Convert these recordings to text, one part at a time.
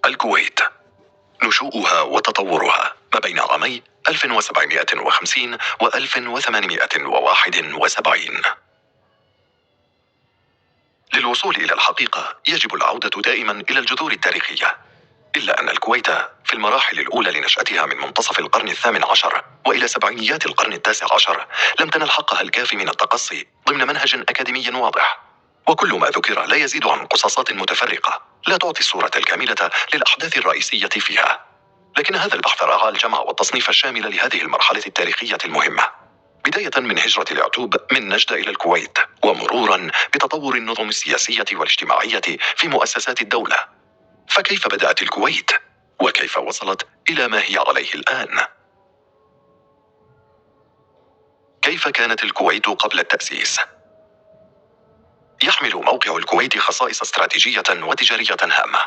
الكويت. نشوءها وتطورها ما بين عامي 1750 و 1871. للوصول إلى الحقيقة يجب العودة دائما إلى الجذور التاريخية، إلا أن الكويت في المراحل الأولى لنشأتها من منتصف القرن الثامن عشر وإلى سبعينيات القرن التاسع عشر لم تنل حقها الكافي من التقصي ضمن منهج أكاديمي واضح، وكل ما ذكر لا يزيد عن قصاصات متفرقة لا تعطي الصورة الكاملة للأحداث الرئيسية فيها. لكن هذا البحث راعى الجمع والتصنيف الشامل لهذه المرحلة التاريخية المهمة، بداية من هجرة اليعتوب من نجد إلى الكويت، ومرورا بتطور النظم السياسية والاجتماعية في مؤسسات الدولة. فكيف بدأت الكويت؟ وكيف وصلت إلى ما هي عليه الآن؟ كيف كانت الكويت قبل التأسيس؟ يحمل موقع الكويت خصائص استراتيجية وتجارية هامة،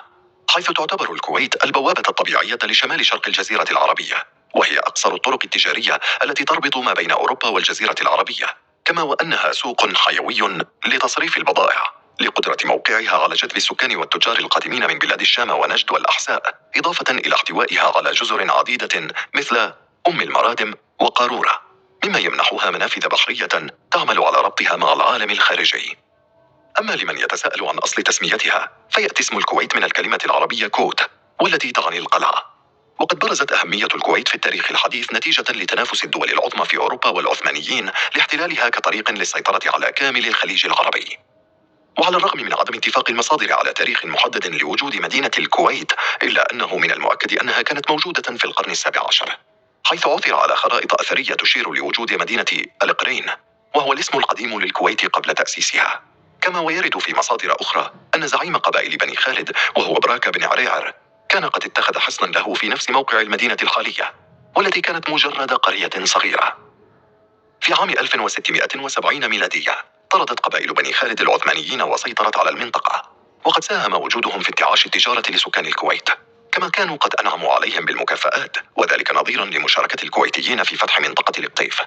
حيث تعتبر الكويت البوابة الطبيعية لشمال شرق الجزيرة العربية، وهي أقصر الطرق التجارية التي تربط ما بين أوروبا والجزيرة العربية، كما وأنها سوق حيوي لتصريف البضائع، لقدرة موقعها على جذب السكان والتجار القادمين من بلاد الشام ونجد والأحساء، إضافة إلى احتوائها على جزر عديدة مثل أم المرادم وقارورة، مما يمنحها منافذ بحرية تعمل على ربطها مع العالم الخارجي. أما لمن يتساءل عن أصل تسميتها، فيأتي اسم الكويت من الكلمة العربية كوت، والتي تعني القلعة. وقد برزت أهمية الكويت في التاريخ الحديث نتيجة لتنافس الدول العظمى في أوروبا والعثمانيين لاحتلالها كطريق للسيطرة على كامل الخليج العربي. وعلى الرغم من عدم اتفاق المصادر على تاريخ محدد لوجود مدينة الكويت، إلا أنه من المؤكد أنها كانت موجودة في القرن السابع عشر، حيث عثر على خرائط أثرية تشير لوجود مدينة القرين، وهو الاسم القديم للكويت قبل تأسيسها. كما ويرد في مصادر أخرى أن زعيم قبائل بني خالد وهو براك بن عريعر كان قد اتخذ حصنا له في نفس موقع المدينة الحالية، والتي كانت مجرد قرية صغيرة. في عام 1670 ميلادية طردت قبائل بني خالد العثمانيين وسيطرت على المنطقة، وقد ساهم وجودهم في انتعاش التجارة لسكان الكويت، كما كانوا قد أنعموا عليهم بالمكافآت، وذلك نظيرا لمشاركة الكويتيين في فتح منطقة القطيف.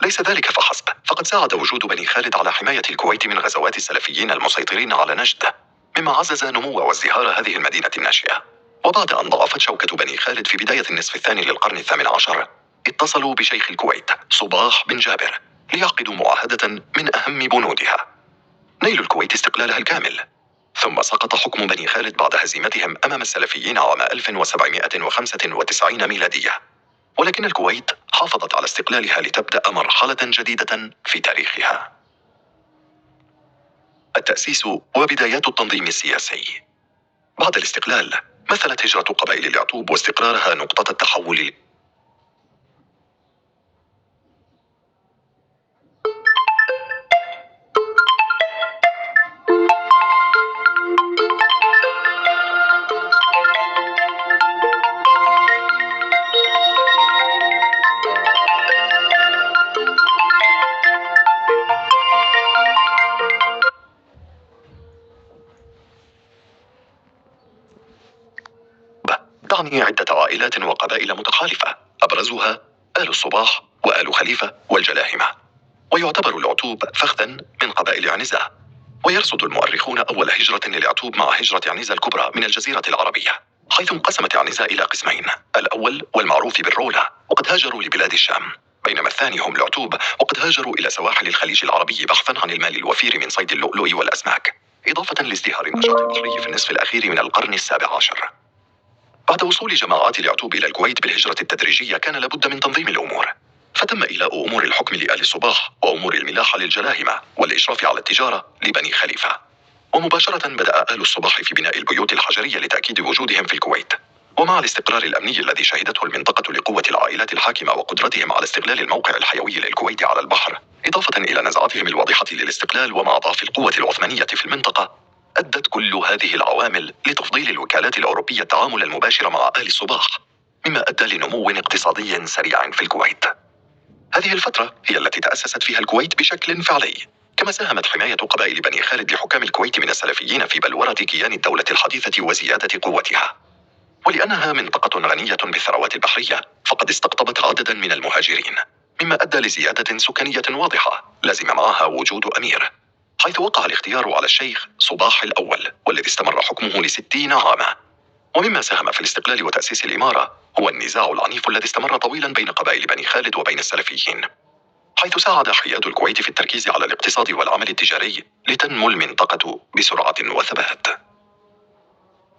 ليس ذلك فحسب، فقد ساعد وجود بني خالد على حماية الكويت من غزوات السلفيين المسيطرين على نجد، مما عزز نمو وازدهار هذه المدينة الناشئة. وبعد أن ضعفت شوكة بني خالد في بداية النصف الثاني للقرن الثامن عشر، اتصلوا بشيخ الكويت صباح بن جابر ليعقدوا معاهدة من أهم بنودها نيل الكويت استقلالها الكامل. ثم سقط حكم بني خالد بعد هزيمتهم أمام السلفيين عام 1795 ميلادية، ولكن الكويت حافظت على استقلالها لتبدأ مرحلة جديدة في تاريخها. التأسيس وبدايات التنظيم السياسي. بعد الاستقلال مثلت هجرة قبائل اليعتوب واستقرارها نقطة التحول. تعني عدة عائلات وقبائل متخالفة، أبرزها آل الصباح وآل خليفة والجلاهمة. ويعتبر اليعتوب فخذا من قبائل عنزة، ويرصد المؤرخون أول هجرة لليعتوب مع هجرة عنزة الكبرى من الجزيرة العربية، حيث انقسمت عنزة إلى قسمين، الأول والمعروف بالرولة وقد هاجروا لبلاد الشام، بينما الثاني هم اليعتوب وقد هاجروا إلى سواحل الخليج العربي بحثا عن المال الوفير من صيد اللؤلؤ والأسماك، إضافة لازدهار النشاط البحري في النصف الأخير من القرن السابع عشر. بعد وصول جماعات اليعتوب إلى الكويت بالهجرة التدريجية كان لابد من تنظيم الأمور، فتم إيلاء أمور الحكم لآل الصباح وأمور الملاحة للجلاهمة والإشراف على التجارة لبني خليفة. ومباشرة بدأ آل الصباح في بناء البيوت الحجرية لتأكيد وجودهم في الكويت. ومع الاستقرار الأمني الذي شهدته المنطقة لقوة العائلات الحاكمة وقدرتهم على استغلال الموقع الحيوي للكويت على البحر، إضافة إلى نزعتهم الواضحة للاستقلال ومع ضعف القوة العثمانية في المنطقة، أدت كل هذه العوامل لتفضيل الوكالات الأوروبية التعامل المباشر مع آل الصباح، مما أدى لنمو اقتصادي سريع في الكويت. هذه الفترة هي التي تأسست فيها الكويت بشكل فعلي، كما ساهمت حماية قبائل بني خالد لحكام الكويت من السلفيين في بلورة كيان الدولة الحديثة وزيادة قوتها. ولأنها منطقة غنية بالثروات البحرية، فقد استقطبت عددا من المهاجرين، مما أدى لزيادة سكانية واضحة لازم معها وجود أمير، حيث وقع الاختيار على الشيخ صباح الأول والذي استمر حكمه ل60 عاما. ومما ساهم في الاستقلال وتأسيس الإمارة هو النزاع العنيف الذي استمر طويلا بين قبائل بني خالد وبين السلفيين، حيث ساعد حياد الكويت في التركيز على الاقتصاد والعمل التجاري لتنمو المنطقة بسرعة وثبات.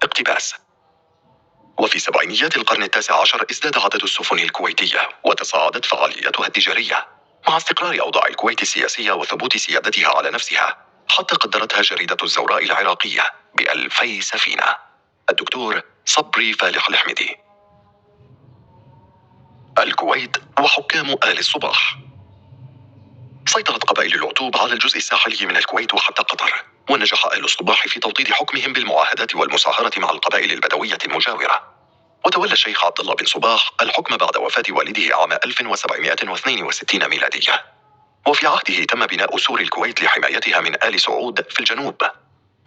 اقتباس: وفي سبعينيات القرن التاسع عشر ازداد عدد السفن الكويتية وتصاعدت فعالياتها التجارية مع استقرار أوضاع الكويت السياسية وثبوت سيادتها على نفسها، حتى قدرتها جريدة الزوراء العراقية ب2000 سفينة. الدكتور صبري فالح الحمدي. الكويت وحكام آل الصباح. سيطرت قبائل العتوب على الجزء الساحلي من الكويت وحتى قطر، ونجح آل الصباح في توطيد حكمهم بالمعاهدات والمصاهرة مع القبائل البدوية المجاورة. وتولى الشيخ عبد الله بن صباح الحكم بعد وفاة والده عام 1762 ميلادية، وفي عهده تم بناء سور الكويت لحمايتها من آل سعود في الجنوب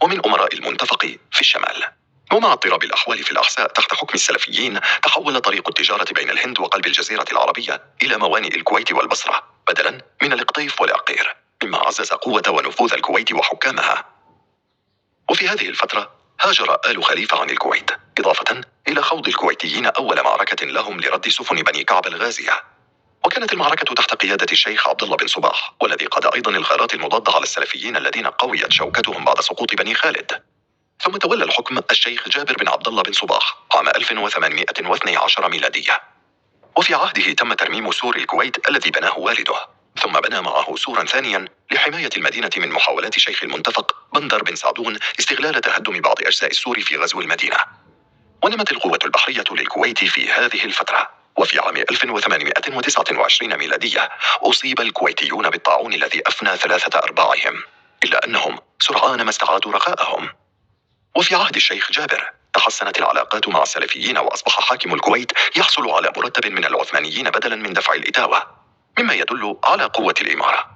ومن أمراء المنتفق في الشمال. ومع اضطراب الأحوال في الأحساء تحت حكم السلفيين، تحول طريق التجارة بين الهند وقلب الجزيرة العربية إلى موانئ الكويت والبصرة بدلا من القطيف والعقير، مما عزز قوة ونفوذ الكويت وحكامها. وفي هذه الفترة هاجر آل خليفة عن الكويت، إضافة إلى خوض الكويتيين أول معركة لهم لرد سفن بني كعب الغازية. وكانت المعركة تحت قيادة الشيخ عبد الله بن صباح، والذي قاد أيضا الغارات المضادة على السلفيين الذين قويت شوكتهم بعد سقوط بني خالد. ثم تولى الحكم الشيخ جابر بن عبد الله بن صباح عام 1812 ميلادية، وفي عهده تم ترميم سور الكويت الذي بناه والده، ثم بنى معه سورا ثانيا لحماية المدينة من محاولات شيخ المنتفق بندر بن سعدون استغلال تهدم بعض أجزاء السور في غزو المدينة. ونمت القوة البحرية للكويت في هذه الفترة. وفي عام 1829 ميلادية أصيب الكويتيون بالطاعون الذي أفنى 3/4، إلا أنهم سرعان ما استعادوا رخاءهم. وفي عهد الشيخ جابر تحسنت العلاقات مع السلفيين، وأصبح حاكم الكويت يحصل على مرتب من العثمانيين بدلا من دفع الإتاوة، مما يدل على قوة الإمارة.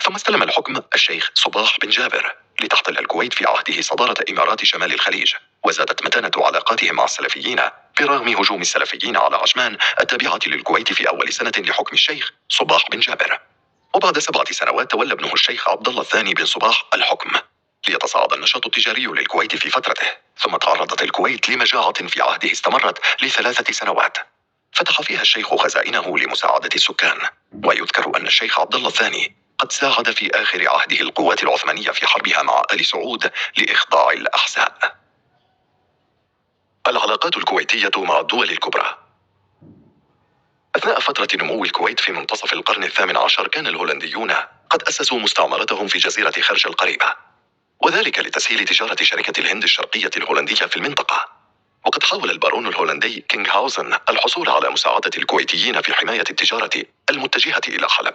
ثم استلم الحكم الشيخ صباح بن جابر لتحتل الكويت في عهده صدارة إمارات شمال الخليج، وزادت متانة علاقاتهم مع السلفيين برغم هجوم السلفيين على عجمان التابعة للكويت في أول سنة لحكم الشيخ صباح بن جابر. وبعد 7 سنوات تولى ابنه الشيخ عبد الله الثاني بن صباح الحكم، ليتصاعد النشاط التجاري للكويت في فترته. ثم تعرضت الكويت لمجاعة في عهده استمرت ل3 سنوات، فتح فيها الشيخ خزائنه لمساعدة السكان. ويذكر أن الشيخ عبد الله الثاني قد ساعد في آخر عهده القوات العثمانية في حربها مع آل سعود لإخضاع الأحساء. العلاقات الكويتية مع الدول الكبرى. أثناء فترة نمو الكويت في منتصف القرن الثامن عشر، كان الهولنديون قد أسسوا مستعمرتهم في جزيرة خرج القريبة، وذلك لتسهيل تجارة شركة الهند الشرقية الهولندية في المنطقة. وقد حاول البارون الهولندي كينغهاوزن الحصول على مساعدة الكويتيين في حماية التجارة المتجهة إلى حلب،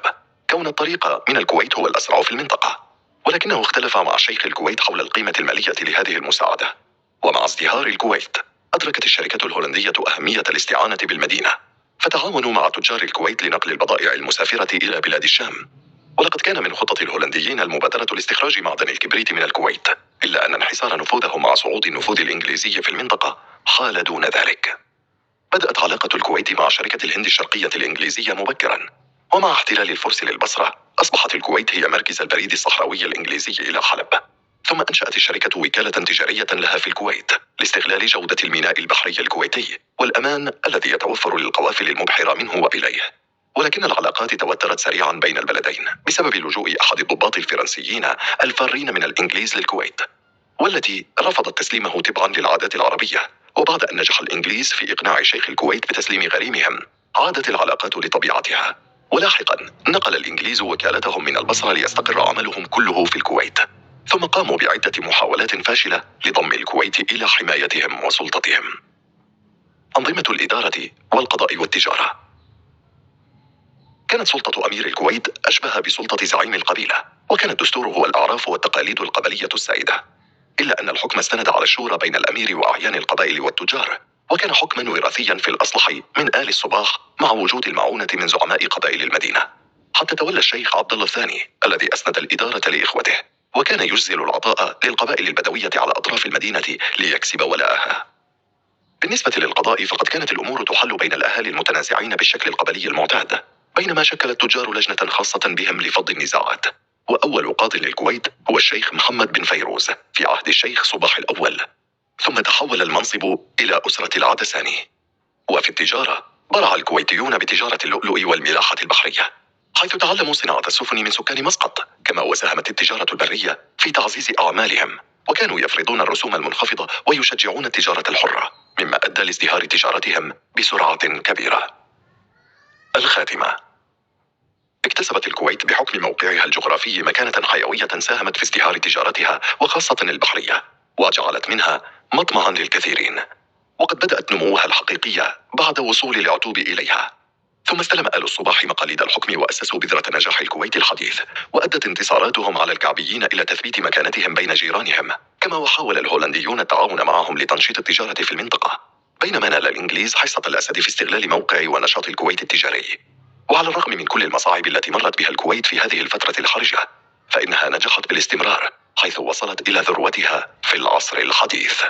كون الطريق من الكويت هو الأسرع في المنطقة، ولكنه اختلف مع شيخ الكويت حول القيمة المالية لهذه المساعدة. ومع ازدهار الكويت أدركت الشركة الهولندية أهمية الاستعانة بالمدينة، فتعاونوا مع تجار الكويت لنقل البضائع المسافرة إلى بلاد الشام. ولقد كان من خطط الهولنديين المبادرة لاستخراج معدن الكبريت من الكويت، إلا أن انحسار نفوذهم مع صعود النفوذ الإنجليزي في المنطقة حال دون ذلك. بدأت علاقة الكويت مع شركة الهند الشرقية الإنجليزية مبكرا، ومع احتلال الفرس للبصرة أصبحت الكويت هي مركز البريد الصحراوي الإنجليزي إلى حلب. ثم أنشأت الشركة وكالة تجارية لها في الكويت لاستغلال جودة الميناء البحري الكويتي والأمان الذي يتوفر للقوافل المبحرة منه وإليه. ولكن العلاقات توترت سريعا بين البلدين بسبب لجوء أحد الضباط الفرنسيين الفارين من الإنجليز للكويت، والتي رفضت تسليمه تبعا للعادات العربية. وبعد أن نجح الإنجليز في إقناع شيخ الكويت بتسليم غريمهم، عادت العلاقات لطبيعتها. ولاحقا نقل الإنجليز وكالتهم من البصرة ليستقر عملهم كله في الكويت، ثم قاموا بعدة محاولات فاشلة لضم الكويت إلى حمايتهم وسلطتهم. أنظمة الإدارة والقضاء والتجارة. كانت سلطة أمير الكويت أشبه بسلطة زعيم القبيلة، وكان الدستور هو الأعراف والتقاليد القبلية السائدة، إلا أن الحكم استند على الشورى بين الأمير وأعيان القبائل والتجار، وكان حكما وراثيا في الأصلح من آل الصباح مع وجود المعونة من زعماء قبائل المدينة، حتى تولى الشيخ عبد الله الثاني الذي أسند الإدارة لإخوته، وكان يجزل العطاء للقبائل البدوية على أطراف المدينة ليكسب ولاءها. بالنسبة للقضاء فقد كانت الأمور تحل بين الأهالي المتنازعين بالشكل القبلي المعتاد، بينما شكل التجار لجنة خاصة بهم لفض النزاعات. وأول قاض للكويت هو الشيخ محمد بن فيروز في عهد الشيخ صباح الأول. ثم تحول المنصب إلى أسرة العدساني. وفي التجارة برع الكويتيون بتجارة اللؤلؤ والملاحة البحرية، حيث تعلموا صناعة السفن من سكان مسقط، كما وساهمت التجارة البرية في تعزيز أعمالهم، وكانوا يفرضون الرسوم المنخفضة ويشجعون التجارة الحرة، مما أدى لازدهار تجارتهم بسرعة كبيرة. الخاتمة. اكتسبت الكويت بحكم موقعها الجغرافي مكانة حيوية ساهمت في ازدهار تجارتها وخاصة البحرية، وجعلت منها مطمعا للكثيرين. وقد بدأت نموها الحقيقي بعد وصول العتوب إليها، ثم استلم آل الصباح مقاليد الحكم وأسسوا بذرة نجاح الكويت الحديث، وأدت انتصاراتهم على الكعبيين إلى تثبيت مكانتهم بين جيرانهم، كما وحاول الهولنديون التعاون معهم لتنشيط التجارة في المنطقة، بينما نال الإنجليز حصة الأسد في استغلال موقع ونشاط الكويت التجاري. وعلى الرغم من كل المصاعب التي مرت بها الكويت في هذه الفترة الحرجة، فإنها نجحت بالاستمرار، حيث وصلت إلى ذروتها في العصر الحديث.